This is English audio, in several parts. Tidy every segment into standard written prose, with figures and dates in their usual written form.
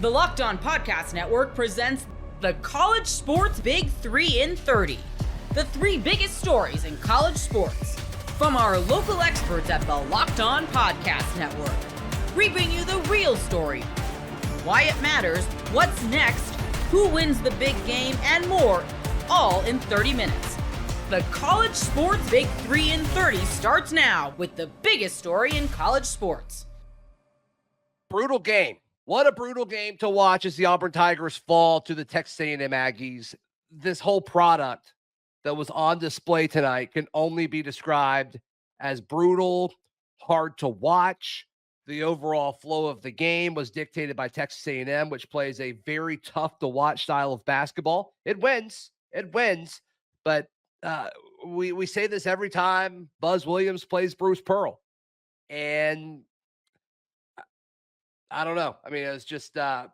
The Locked On Podcast Network presents the College Sports Big 3 in 30. The three biggest stories in college sports. From our local experts at the Locked On Podcast Network. We bring you the real story, why it matters, what's next, who wins the big game, and more, all in 30 minutes. The College Sports Big 3 in 30 starts now with the biggest story in college sports. Brutal game. What a brutal game to watch as the Auburn Tigers fall to the Texas A&M Aggies. This whole product that was on display tonight can only be described as brutal, hard to watch. The overall flow of the game was dictated by Texas A&M, which plays a very tough to watch style of basketball. It wins, but we say this every time Buzz Williams plays Bruce Pearl, and I don't know. I mean, it's just I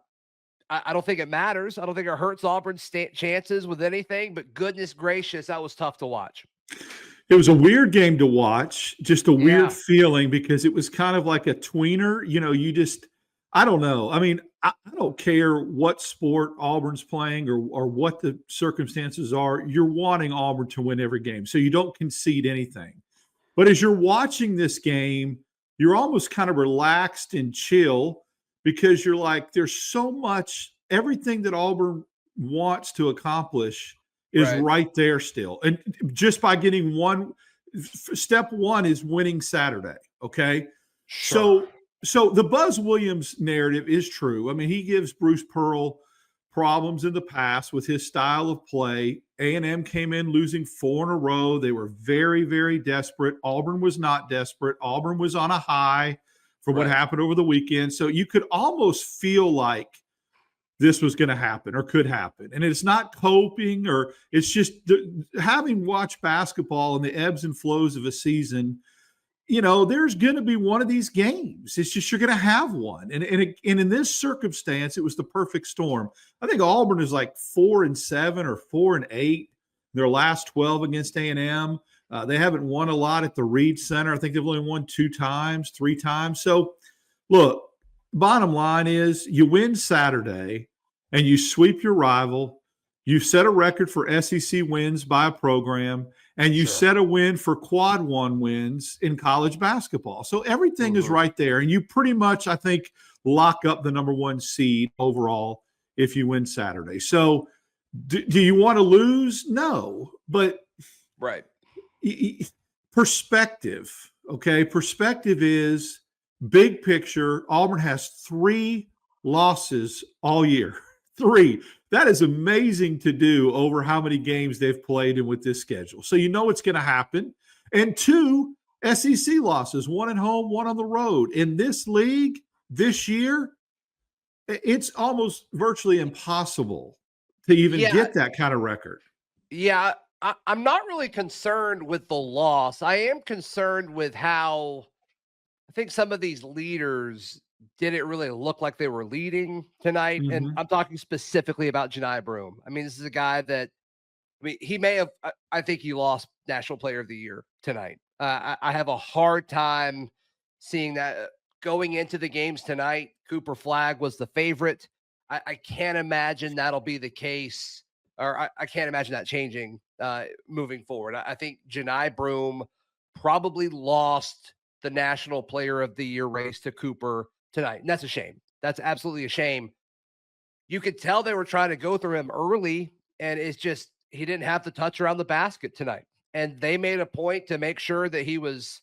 don't think it matters. I don't think it hurts Auburn's chances with anything, but goodness gracious, that was tough to watch. It was a weird game to watch, just a weird feeling because it was kind of like a tweener. You know, I don't know. I mean, I don't care what sport Auburn's playing or what the circumstances are. You're wanting Auburn to win every game, so you don't concede anything. But as you're watching this game, you're almost kind of relaxed and chill because you're like, there's so much, everything that Auburn wants to accomplish is right there still. And just by getting step one is winning Saturday. Okay. Sure. So the Buzz Williams narrative is true. I mean, he gives Bruce Pearl problems in the past with his style of play. A&M came in losing 4 in a row. They were very, very desperate. Auburn was not desperate. Auburn was on a high from what happened over the weekend. So you could almost feel like this was going to happen or could happen. And it's not coping, or it's just having watched basketball and the ebbs and flows of a season. You know, there's going to be one of these games. It's just you're going to have one. And in this circumstance, it was the perfect storm. I think Auburn is like 4-7 or 4-8. Their last 12 against A&M. They haven't won a lot at the Reed Center. I think they've only won 3 times. So, look, bottom line is you win Saturday and you sweep your rival. You set a record for SEC wins by a program, and you set a win for quad one wins in college basketball. So everything is right there. And you pretty much, I think, lock up the number 1 seed overall if you win Saturday. So do you want to lose? No. But perspective, okay? Perspective is big picture. Auburn has 3 losses all year. 3. That is amazing to do over how many games they've played and with this schedule. So you know it's going to happen. And 2 SEC losses, 1 at home, 1 on the road. In this league this year, it's almost virtually impossible to even get that kind of record. Yeah, I'm not really concerned with the loss. I am concerned with how I think some of these leaders didn't really look like they were leading tonight. And I'm talking specifically about Janai Broome. I mean, this is a guy that, he may have, I think he lost National Player of the Year tonight. I have a hard time seeing that going into the games tonight. Cooper Flagg was the favorite. I can't imagine that'll be the case, or I can't imagine that changing moving forward. I think Janai Broome probably lost the National Player of the Year race to Cooper tonight. And that's a shame. That's absolutely a shame. You could tell they were trying to go through him early, and it's just, he didn't have the touch around the basket tonight. And they made a point to make sure that he was,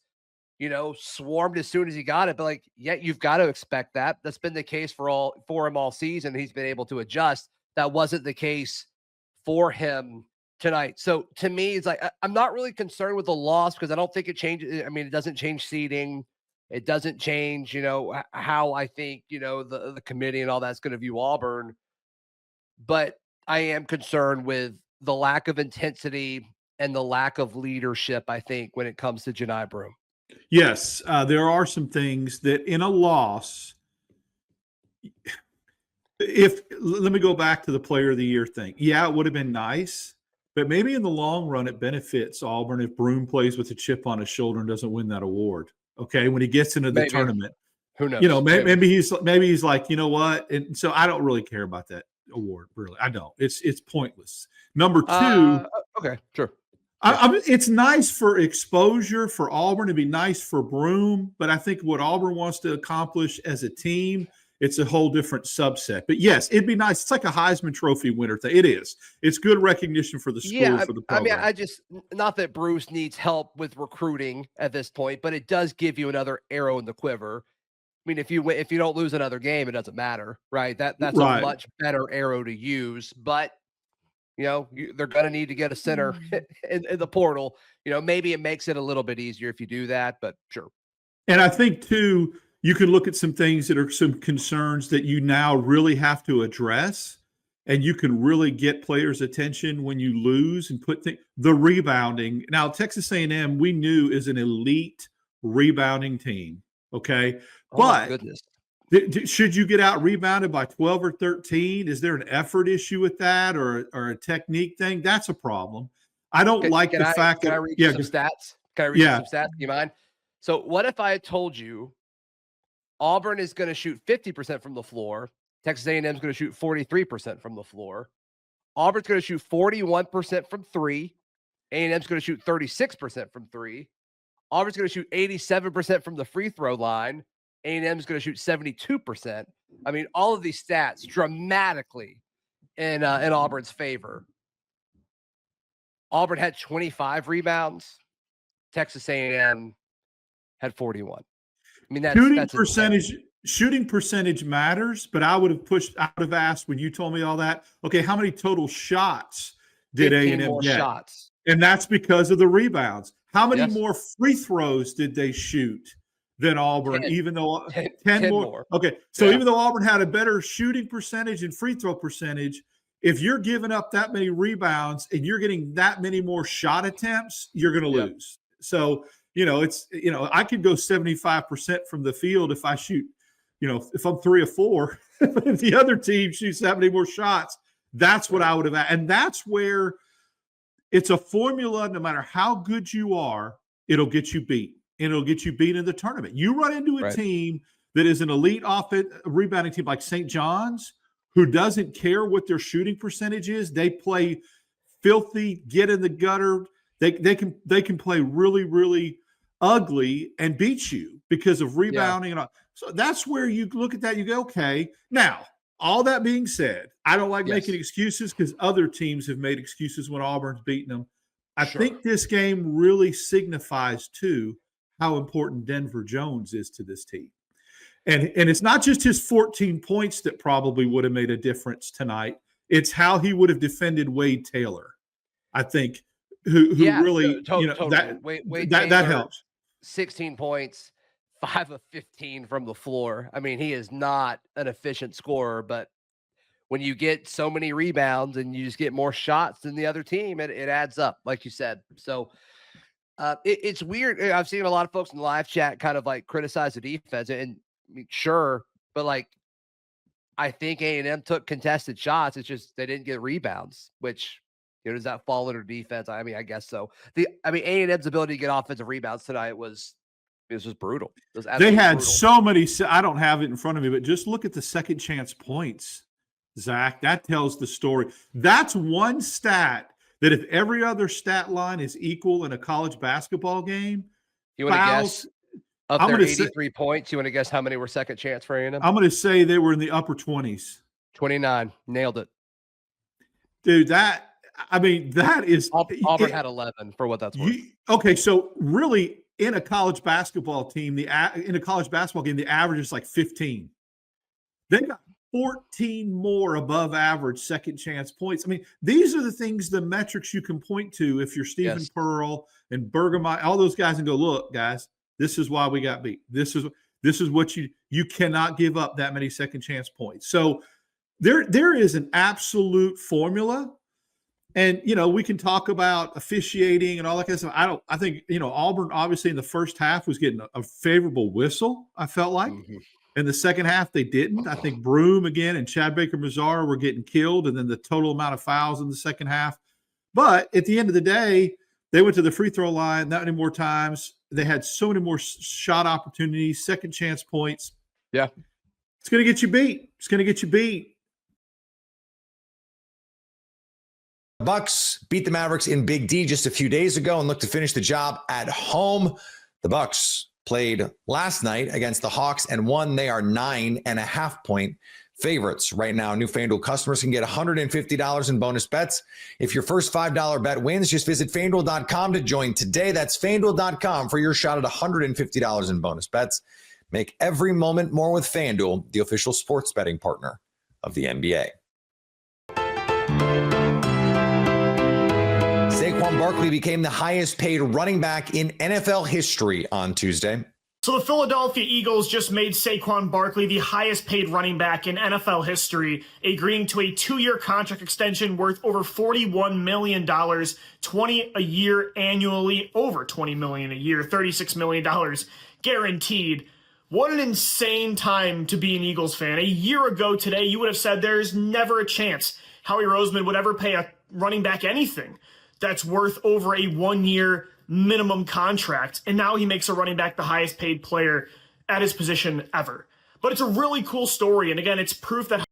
swarmed as soon as he got it. But you've got to expect that. That's been the case for him all season. He's been able to adjust. That wasn't the case for him tonight. So to me, it's like, I'm not really concerned with the loss because I don't think it changes. I mean, it doesn't change seeding. It doesn't change, how I think, the committee and all that's going to view Auburn. But I am concerned with the lack of intensity and the lack of leadership, I think, when it comes to Janai Broome. Yes, there are some things that in a loss, let me go back to the Player of the Year thing. Yeah, it would have been nice, but maybe in the long run, it benefits Auburn if Broome plays with a chip on his shoulder and doesn't win that award. Okay, when he gets into the tournament. Who knows? You know, maybe he's like, you know what? And so I don't really care about that award. Really, I don't. It's pointless. Number two. Okay, sure. It's nice for exposure for Auburn. It'd be nice for Broome, but I think what Auburn wants to accomplish as a team, it's a whole different subset. But yes, it'd be nice. It's like a Heisman Trophy winner thing. It is. It's good recognition for the school, for the program. I mean, not that Bruce needs help with recruiting at this point, but it does give you another arrow in the quiver. I mean, if you don't lose another game, it doesn't matter, right? That's right. A much better arrow to use, but. You know, they're going to need to get a center in the portal. You know, maybe it makes it a little bit easier if you do that, but sure. And I think, too, you can look at some things that are some concerns that you now really have to address, and you can really get players' attention when you lose and put the rebounding. Now, Texas A&M, we knew is an elite rebounding team, okay? My goodness. Should you get out rebounded by 12 or 13? Is there an effort issue with that or a technique thing? That's a problem. I don't like the fact that – Can I read you some stats? Can I read you some stats? Do you mind? So what if I had told you Auburn is going to shoot 50% from the floor, Texas A&M is going to shoot 43% from the floor, Auburn's going to shoot 41% from three, A&M's going to shoot 36% from three, Auburn's going to shoot 87% from the free throw line, A&M is going to shoot 72%. I mean, all of these stats dramatically in Auburn's favor. Auburn had 25 rebounds. Texas A&M had 41. I mean, shooting percentage matters, but I would have asked when you told me all that, okay, how many total shots did A&M get? Shots. And that's because of the rebounds. How many more free throws did they shoot than Auburn, 10, even though 10 more. Okay, so even though Auburn had a better shooting percentage and free throw percentage, if you're giving up that many rebounds and you're getting that many more shot attempts, you're going to lose. So, I could go 75% from the field if I shoot, if I'm 3 or 4, but if the other team shoots that many more shots, that's what I would have. And that's where it's a formula. No matter how good you are, it'll get you beat. And it'll get you beat in the tournament. You run into a team that is an elite rebounding team like St. John's, who doesn't care what their shooting percentage is. They play filthy, get in the gutter. They can play really, really ugly and beat you because of rebounding and all. So that's where you look at that. You go, okay. Now, all that being said, I don't like making excuses because other teams have made excuses when Auburn's beaten them. I think this game really signifies too how important Denver Jones is to this team. And it's not just his 14 points that probably would have made a difference tonight. It's how he would have defended Wade Taylor, I think, who really, totally. That helps. 16 points, 5 of 15 from the floor. I mean, he is not an efficient scorer, but when you get so many rebounds and you just get more shots than the other team, it adds up, like you said. So, it's weird. I've seen a lot of folks in the live chat kind of like criticize the defense, and I mean, sure, but like I think A&M took contested shots. It's just they didn't get rebounds, which does that fall under defense? I mean, I guess so. A&M's ability to get offensive rebounds tonight was brutal. They had so many. I don't have it in front of me, but just look at the second chance points, Zach. That tells the story. That's one stat that if every other stat line is equal in a college basketball game, you want to guess of their 83 points? You want to guess how many were second chance for A&M? I'm going to say they were in the upper 20s. 29. Nailed it. Dude, that is Auburn had 11 for what that's worth. Okay, so really in a college basketball team, in a college basketball game, the average is like 15. They got 14 more above average second chance points. I mean, these are the things, the metrics you can point to if you're Stephen Pearl and Bergamot, all those guys, and go, look, guys, this is why we got beat. This is what you cannot give up that many second chance points. So there is an absolute formula. And, we can talk about officiating and all that kind of stuff. I think, Auburn obviously in the first half was getting a favorable whistle, I felt like. Mm-hmm. In the second half, they didn't. I think Broome again and Chad Baker-Mazara were getting killed, and then the total amount of fouls in the second half. But at the end of the day, they went to the free throw line that many more times. They had so many more shot opportunities, second chance points. Yeah. It's going to get you beat. It's going to get you beat. The Bucks beat the Mavericks in Big D just a few days ago and look to finish the job at home. The Bucks played last night against the Hawks and won. They are 9.5-point favorites right now. New FanDuel customers can get $150 in bonus bets. If your first $5 bet wins, just visit FanDuel.com to join today. That's FanDuel.com for your shot at $150 in bonus bets. Make every moment more with FanDuel, the official sports betting partner of the NBA. Saquon Barkley became the highest paid running back in NFL history on Tuesday. So the Philadelphia Eagles just made Saquon Barkley the highest paid running back in NFL history, agreeing to a 2-year contract extension worth over $41 million, $20 a year annually, over $20 million a year, $36 million guaranteed. What an insane time to be an Eagles fan. A year ago today, you would have said there's never a chance Howie Roseman would ever pay a running back anything that's worth over a 1-year minimum contract, and now he makes a running back the highest paid player at his position ever. But it's a really cool story, and again, it's proof that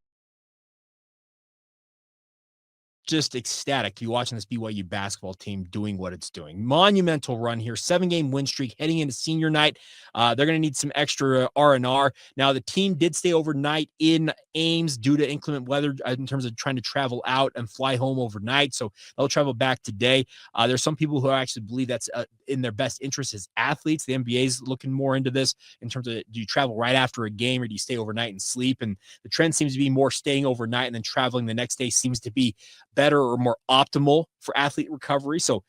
just ecstatic you watching this BYU basketball team doing what it's doing. Monumental run here, 7-game win streak heading into senior night. They're going to need some extra R&R. Now, the team did stay overnight in Ames due to inclement weather in terms of trying to travel out and fly home overnight. So they'll travel back today. There's some people who actually believe that's in their best interest as athletes. The NBA is looking more into this in terms of, do you travel right after a game or do you stay overnight and sleep? And the trend seems to be more staying overnight and then traveling the next day seems to be better or more optimal for athlete recovery. So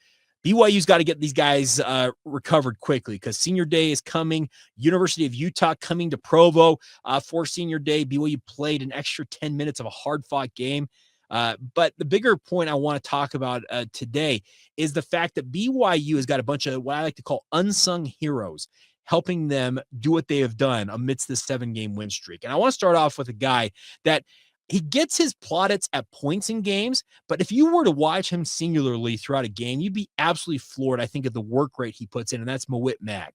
BYU's got to get these guys recovered quickly because senior day is coming. University of Utah coming to Provo for senior day. BYU played an extra 10 minutes of a hard-fought game. But the bigger point I want to talk about today is the fact that BYU has got a bunch of what I like to call unsung heroes helping them do what they have done amidst this 7-game win streak. And I want to start off with a guy that he gets his plaudits at points in games, but if you were to watch him singularly throughout a game, you'd be absolutely floored, I think, at the work rate he puts in, and that's Mawit Mag.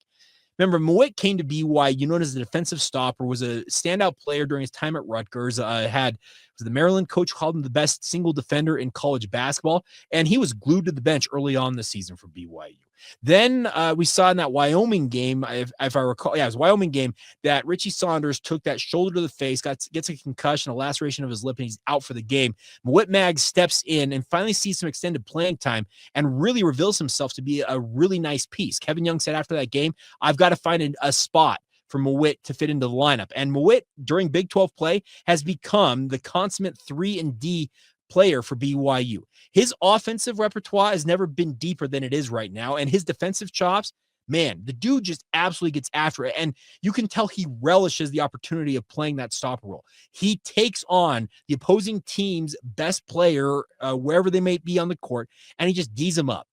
Remember, Mawit came to BYU known as a defensive stopper, was a standout player during his time at Rutgers, was the Maryland coach called him the best single defender in college basketball, and he was glued to the bench early on this season for BYU. Then we saw in that Wyoming game, if I recall, it was Wyoming game, that Richie Saunders took that shoulder to the face, gets a concussion, a laceration of his lip, and he's out for the game. Mawit Mag steps in and finally sees some extended playing time and really reveals himself to be a really nice piece. Kevin Young said after that game, I've got to find a spot for Mawit to fit into the lineup. And Mawit, during Big 12 play, has become the consummate 3-and-D player for BYU. His offensive repertoire has never been deeper than it is right now, and his defensive chops, man, the dude just absolutely gets after it, and you can tell he relishes the opportunity of playing that stopper role. He takes on the opposing team's best player, wherever they may be on the court, and he just D's them up.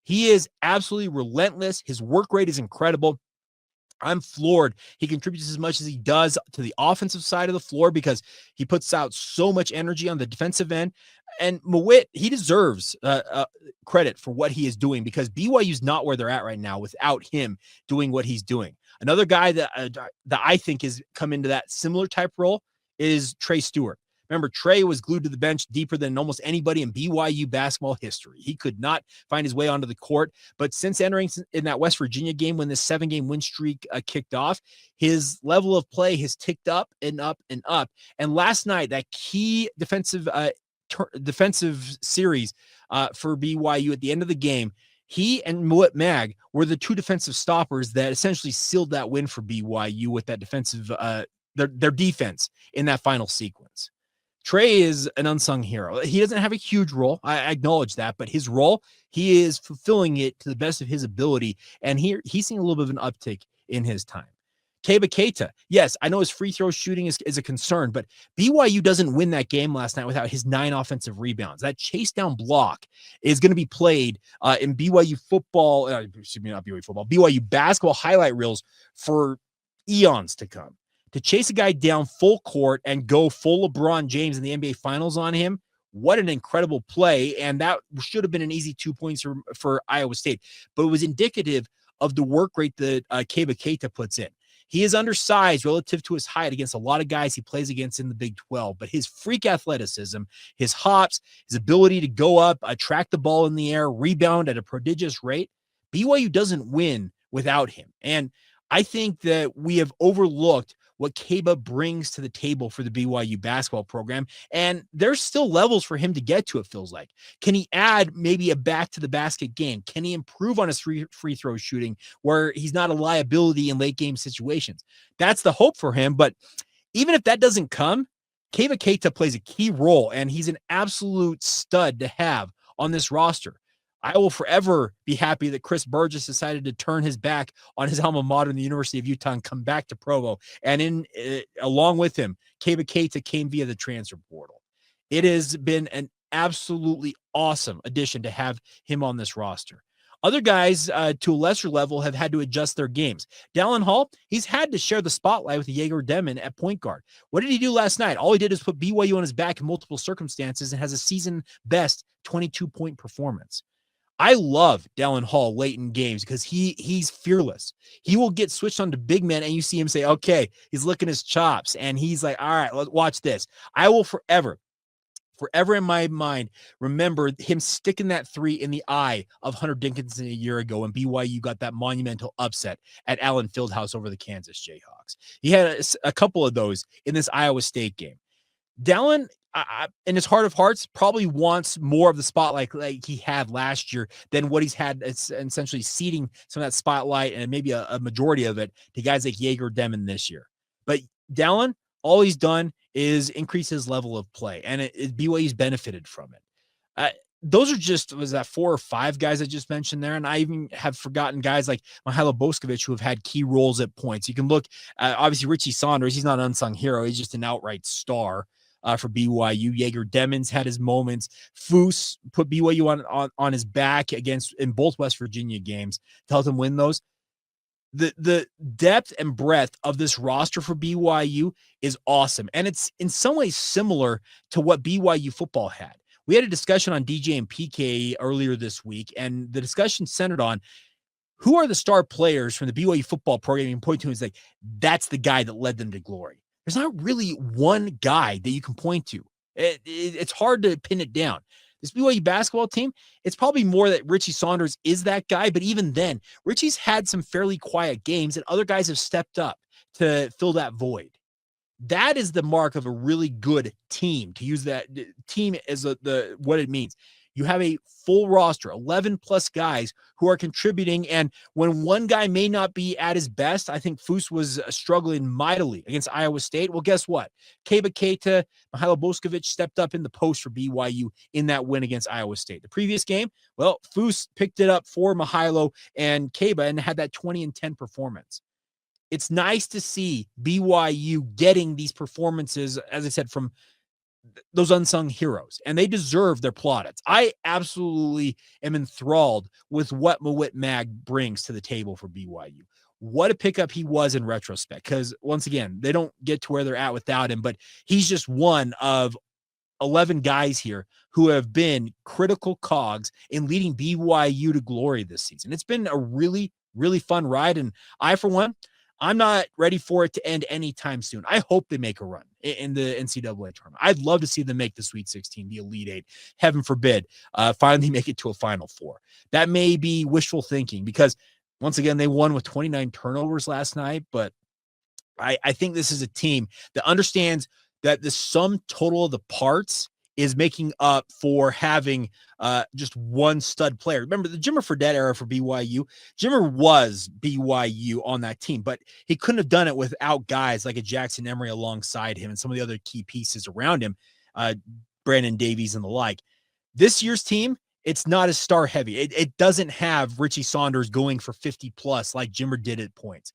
He is absolutely relentless. His work rate is incredible. I'm floored. He contributes as much as he does to the offensive side of the floor because he puts out so much energy on the defensive end. And Mawit, he deserves credit for what he is doing because BYU's not where they're at right now without him doing what he's doing. Another guy that I think has come into that similar type role is Trey Stewart. Remember, Trey was glued to the bench deeper than almost anybody in BYU basketball history. He could not find his way onto the court. But since entering in that West Virginia game when this 7-game win streak kicked off, his level of play has ticked up and up and up. And last night, that key defensive series for BYU at the end of the game, he and Mawit Mag were the two defensive stoppers that essentially sealed that win for BYU with that defensive, their defense in that final sequence. Trey is an unsung hero. He doesn't have a huge role. I acknowledge that, but his role, he is fulfilling it to the best of his ability. And he's seeing a little bit of an uptick in his time. Keba Keita, yes, I know his free throw shooting is a concern, but BYU doesn't win that game last night without his 9 offensive rebounds. That chase down block is going to be played in BYU football, BYU basketball highlight reels for eons to come. To chase a guy down full court and go full LeBron James in the NBA Finals on him, what an incredible play. And that should have been an easy 2 points for Iowa State. But it was indicative of the work rate that Keba Keita puts in. He is undersized relative to his height against a lot of guys he plays against in the Big 12, but his freak athleticism, his hops, his ability to go up, track the ball in the air, rebound at a prodigious rate, BYU doesn't win without him. And I think that we have overlooked what Kaba brings to the table for the BYU basketball program. And there's still levels for him to get to, it feels like. Can he add maybe a back to the basket game? Can he improve on his free throw shooting where he's not a liability in late game situations? That's the hope for him. But even if that doesn't come, Kaba Keita plays a key role, and he's an absolute stud to have on this roster. I will forever be happy that Chris Burgess decided to turn his back on his alma mater, the University of Utah, and come back to Provo. And along with him, Kaba Keita came via the transfer portal. It has been an absolutely awesome addition to have him on this roster. Other guys, to a lesser level, have had to adjust their games. Dallin Hall, he's had to share the spotlight with Jaeger Demon at point guard. What did he do last night? All he did is put BYU on his back in multiple circumstances and has a season-best 22-point performance. I love Dallin Hall late in games because he's fearless. He will get switched on to big men, and you see him say, okay, he's licking his chops, and he's like, all right, let's watch this. I will forever in my mind remember him sticking that three in the eye of Hunter Dickinson a year ago when BYU got that monumental upset at Allen Fieldhouse over the Kansas Jayhawks. He had a couple of those in this Iowa State game. Dallin, in his heart of hearts, probably wants more of the spotlight like he had last year than what he's had. It's essentially ceding some of that spotlight and maybe a majority of it to guys like Jaeger Demon this year. But Dallin, all he's done is increase his level of play, and BYU's benefited from it. Those are just, was that 4 or 5 guys I just mentioned there? And I even have forgotten guys like Mihailo Boskovic who have had key roles at points. You can look at, obviously, Richie Saunders. He's not an unsung hero. He's just an outright star for BYU. Jaeger Demons had his moments. Foose put BYU on his back in both West Virginia games to help him win those. The depth and breadth of this roster for BYU is awesome. And it's in some ways similar to what BYU football had. We had a discussion on DJ and PK earlier this week, and the discussion centered on who are the star players from the BYU football program. You can point to and say, that's the guy that led them to glory. There's not really one guy that you can point to. It's hard to pin it down. This BYU basketball team, it's probably more that Richie Saunders is that guy, but even then, Richie's had some fairly quiet games, and other guys have stepped up to fill that void. That is the mark of a really good team, to use that team as what it means. You have a full roster, 11 plus guys who are contributing. And when one guy may not be at his best, I think Foose was struggling mightily against Iowa State. Well, guess what? Kaba Keita, Mihailo Boskovic stepped up in the post for BYU in that win against Iowa State. The previous game, well, Foose picked it up for Mihailo and Kaba and had that 20-10 performance. It's nice to see BYU getting these performances, as I said, from those unsung heroes, and they deserve their plaudits. I absolutely am enthralled with what Mawit Mag brings to the table for BYU. What a pickup he was in retrospect, because once again, they don't get to where they're at without him, but he's just one of 11 guys here who have been critical cogs in leading BYU to glory this season. It's been a really, really fun ride, and I, for one, I'm not ready for it to end anytime soon. I hope they make a run in the NCAA tournament. I'd love to see them make the Sweet 16, the Elite 8, heaven forbid, finally make it to a Final Four. That may be wishful thinking because, once again, they won with 29 turnovers last night, but I think this is a team that understands that the sum total of the parts is making up for having just one stud player. Remember the Jimmer Fredette era for BYU? Jimmer was BYU on that team, but he couldn't have done it without guys like a Jackson Emery alongside him and some of the other key pieces around him, Brandon Davies and the like. This year's team, it's not as star heavy. It doesn't have Richie Saunders going for 50 plus like Jimmer did at points.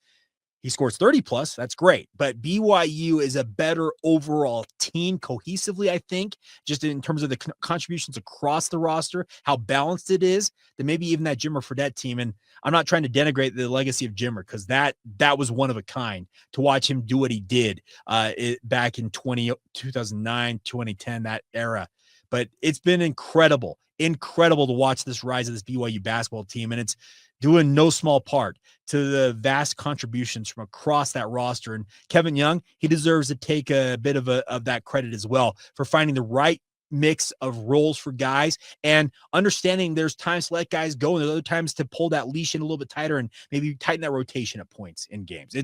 He scores 30 plus. That's great. But BYU is a better overall team cohesively, I think, just in terms of the contributions across the roster, how balanced it is, than maybe even that Jimmer Fredette team. And I'm not trying to denigrate the legacy of Jimmer because that was one of a kind to watch him do what he did back in 2009, 2010, that era. But it's been incredible to watch this rise of this BYU basketball team. And it's due in no small part to the vast contributions from across that roster. And Kevin Young, he deserves to take a bit of that credit as well for finding the right mix of roles for guys and understanding there's times to let guys go and there's other times to pull that leash in a little bit tighter and maybe tighten that rotation at points in games.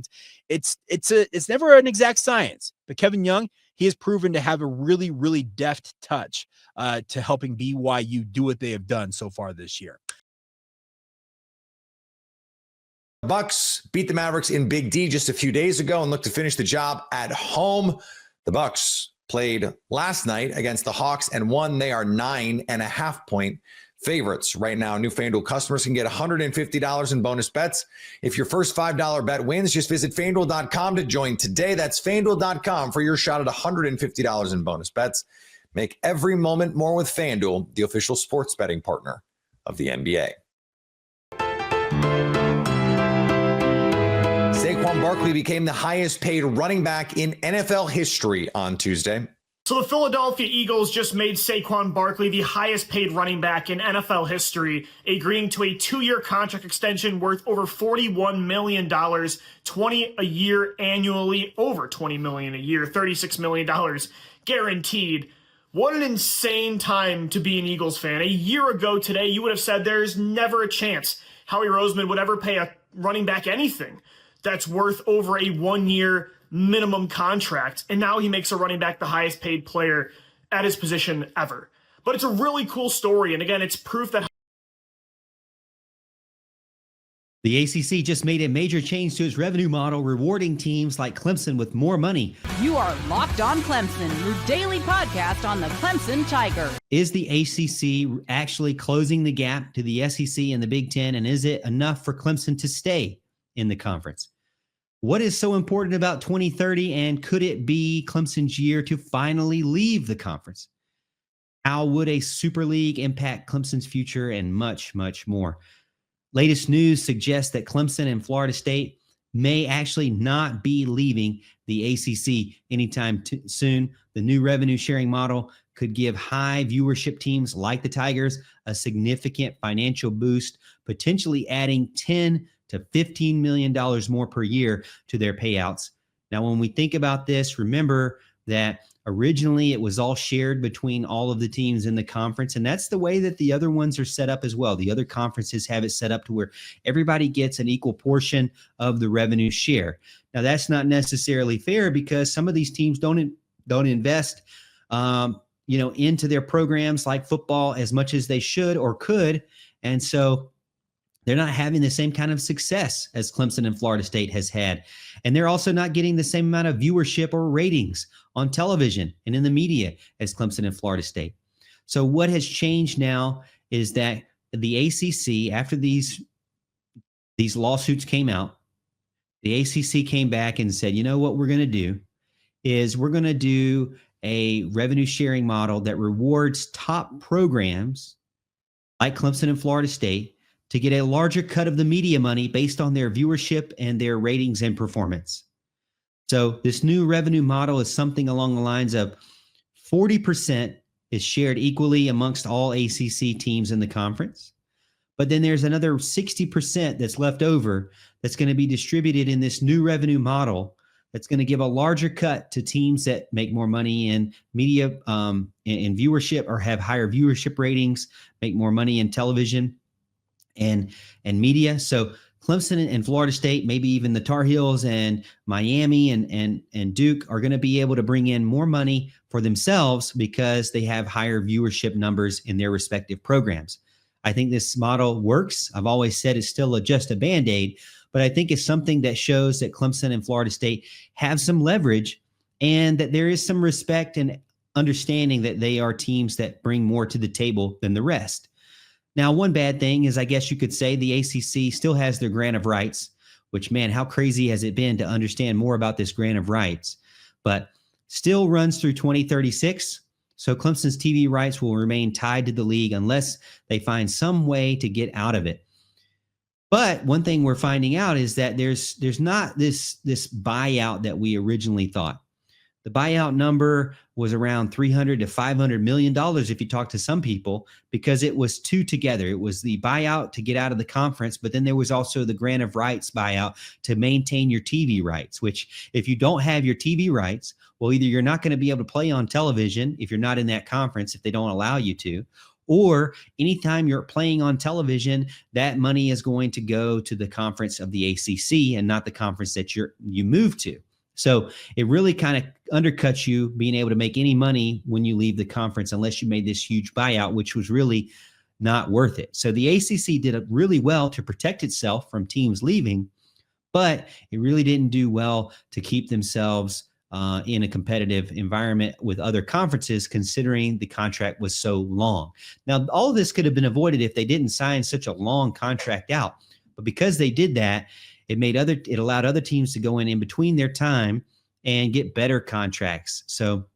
It's never an exact science, but Kevin Young, he has proven to have a really, really deft touch to helping BYU do what they have done so far this year. Bucks beat the Mavericks in Big D just a few days ago and look to finish the job at home. The Bucks played last night against the Hawks and won. They are 9.5-point favorites right now. New FanDuel customers can get $150 in bonus bets. If your first $5 bet wins, just visit FanDuel.com to join today. That's FanDuel.com for your shot at $150 in bonus bets. Make every moment more with FanDuel, the official sports betting partner of the NBA. Saquon Barkley became the highest paid running back in NFL history on Tuesday. So the Philadelphia Eagles just made Saquon Barkley the highest paid running back in NFL history, agreeing to a 2-year contract extension worth over $41 million, $20 a year annually, over $20 million a year, $36 million guaranteed. What an insane time to be an Eagles fan. A year ago today, you would have said there's never a chance Howie Roseman would ever pay a running back anything that's worth over a 1-year minimum contract. And now he makes a running back the highest paid player at his position ever. But it's a really cool story. And again, it's proof that the ACC just made a major change to its revenue model, rewarding teams like Clemson with more money. You are Locked On Clemson, your daily podcast on the Clemson Tigers. Is the ACC actually closing the gap to the SEC and the Big Ten, and is it enough for Clemson to stay in the conference? What is so important about 2030, and could it be Clemson's year to finally leave the conference? How would a Super League impact Clemson's future, and much, much more? Latest news suggests that Clemson and Florida State may actually not be leaving the ACC anytime soon. The new revenue sharing model could give high viewership teams like the Tigers a significant financial boost, potentially adding $10 to $15 million more per year to their payouts. Now, when we think about this, remember that originally it was all shared between all of the teams in the conference, and that's the way that the other ones are set up as well. The other conferences have it set up to where everybody gets an equal portion of the revenue share. Now, that's not necessarily fair because some of these teams don't invest into their programs like football as much as they should or could, and so they're not having the same kind of success as Clemson and Florida State has had. And they're also not getting the same amount of viewership or ratings on television and in the media as Clemson and Florida State. So what has changed now is that the ACC, after these lawsuits came out, the ACC came back and said, you know what we're going to do is we're going to do a revenue sharing model that rewards top programs like Clemson and Florida State to get a larger cut of the media money based on their viewership and their ratings and performance. So this new revenue model is something along the lines of 40% is shared equally amongst all ACC teams in the conference. But then there's another 60% that's left over that's going to be distributed in this new revenue model that's going to give a larger cut to teams that make more money in media in viewership or have higher viewership ratings, make more money in television and media. So Clemson and Florida State, maybe even the Tar Heels and Miami and Duke are going to be able to bring in more money for themselves because they have higher viewership numbers in their respective programs. I think this model works. I've always said it's still just a Band-Aid, but I think it's something that shows that Clemson and Florida State have some leverage and that there is some respect and understanding that they are teams that bring more to the table than the rest. Now, one bad thing is, I guess you could say, the ACC still has their grant of rights, which, man, how crazy has it been to understand more about this grant of rights? But still runs through 2036. So Clemson's TV rights will remain tied to the league unless they find some way to get out of it. But one thing we're finding out is that there's not this buyout that we originally thought. The buyout number was around $300 to $500 million if you talk to some people, because it was two together. It was the buyout to get out of the conference, but then there was also the grant of rights buyout to maintain your TV rights, which if you don't have your TV rights, well, either you're not going to be able to play on television if you're not in that conference, if they don't allow you to, or anytime you're playing on television, that money is going to go to the conference of the ACC and not the conference that you move to. So it really kind of undercuts you being able to make any money when you leave the conference unless you made this huge buyout, which was really not worth it. So the ACC did really well to protect itself from teams leaving, but it really didn't do well to keep themselves in a competitive environment with other conferences, considering the contract was so long. Now, all of this could have been avoided if they didn't sign such a long contract out, but because they did that, it allowed other teams to go in between their time and get better contracts. So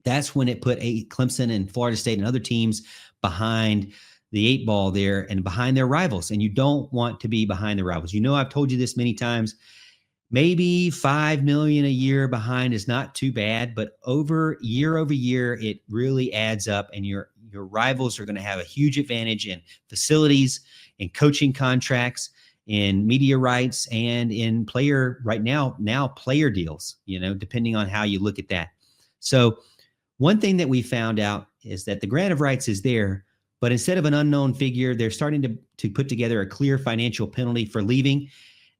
that's when it put Clemson and Florida State and other teams behind the 8 ball there and behind their rivals. And you don't want to be behind the rivals. You know, I've told you this many times. Maybe $5 million a year behind is not too bad, but over year, it really adds up, and your rivals are going to have a huge advantage in facilities, in coaching contracts, in media rights, and in player player deals, depending on how you look at that. So one thing that we found out is that the grant of rights is there, but instead of an unknown figure, they're starting to put together a clear financial penalty for leaving.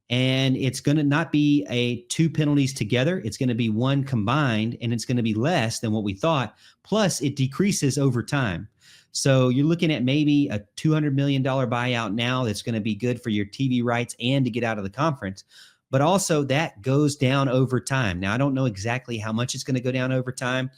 And it's going to not be 2 penalties together. It's going to be one combined, and it's going to be less than what we thought. Plus, it decreases over time. So you're looking at maybe a $200 million buyout now that's going to be good for your TV rights and to get out of the conference. But also that goes down over time. Now, I don't know exactly how much it's going to go down over time,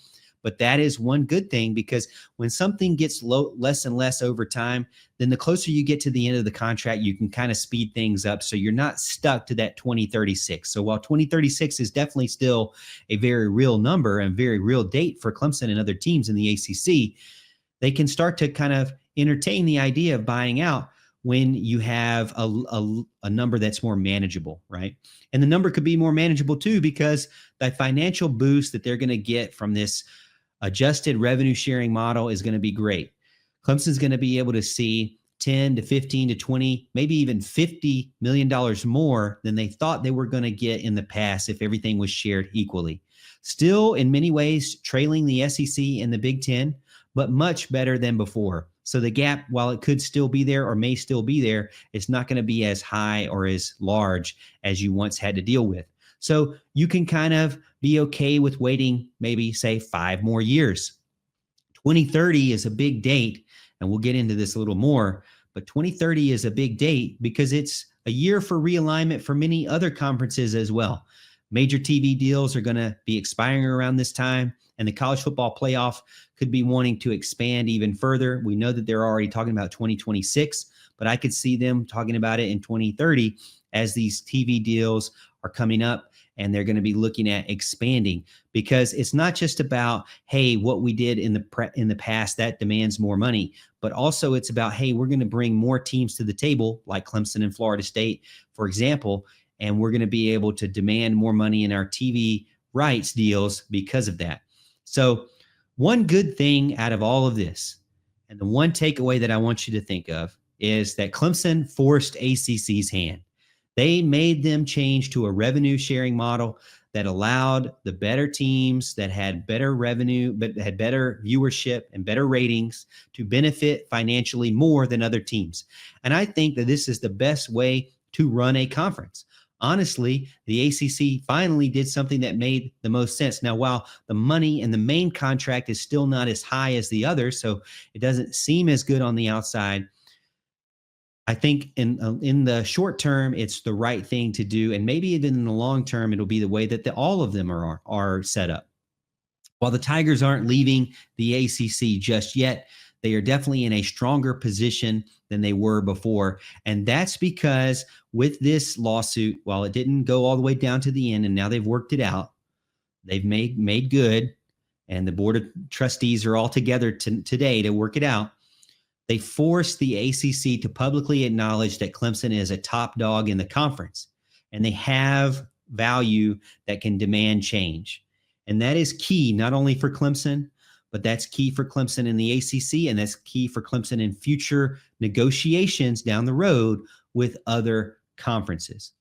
but that is one good thing, because when something gets less and less over time, then the closer you get to the end of the contract, you can kind of speed things up. So you're not stuck to that 2036. So while 2036 is definitely still a very real number and very real date for Clemson and other teams in the ACC, they can start to kind of entertain the idea of buying out when you have a number that's more manageable, right? And the number could be more manageable too, because the financial boost that they're going to get from this adjusted revenue sharing model is going to be great. Clemson's going to be able to see 10 to 15 to 20, maybe even $50 million more than they thought they were going to get in the past if everything was shared equally. Still, in many ways, trailing the SEC and the Big Ten, but much better than before. So the gap, while it could still be there or may still be there, it's not going to be as high or as large as you once had to deal with. So you can kind of be okay with waiting maybe, say, 5 more years. 2030 is a big date, and we'll get into this a little more, but 2030 is a big date because it's a year for realignment for many other conferences as well. Major TV deals are going to be expiring around this time, and the college football playoff could be wanting to expand even further. We know that they're already talking about 2026, but I could see them talking about it in 2030 as these TV deals are coming up, and they're going to be looking at expanding, because it's not just about, hey, what we did in the past that demands more money, but also it's about, hey, we're going to bring more teams to the table, like Clemson and Florida State, for example, and we're going to be able to demand more money in our TV rights deals because of that. So one good thing out of all of this, and the one takeaway that I want you to think of, is that Clemson forced ACC's hand. They made them change to a revenue sharing model that allowed the better teams that had better revenue, but had better viewership and better ratings to benefit financially more than other teams. And I think that this is the best way to run a conference. Honestly, the ACC finally did something that made the most sense. Now, while the money and the main contract is still not as high as the others, so it doesn't seem as good on the outside, I think in the short term, it's the right thing to do. And maybe even in the long term, it'll be the way that all of them are set up. While the Tigers aren't leaving the ACC just yet, they are definitely in a stronger position than they were before. And that's because with this lawsuit, while it didn't go all the way down to the end, and now they've worked it out, they've made good, and the board of trustees are all together today to work it out. They forced the ACC to publicly acknowledge that Clemson is a top dog in the conference, and they have value that can demand change. And that is key, not only for Clemson, but that's key for Clemson in the ACC, and that's key for Clemson in future negotiations down the road with other conferences.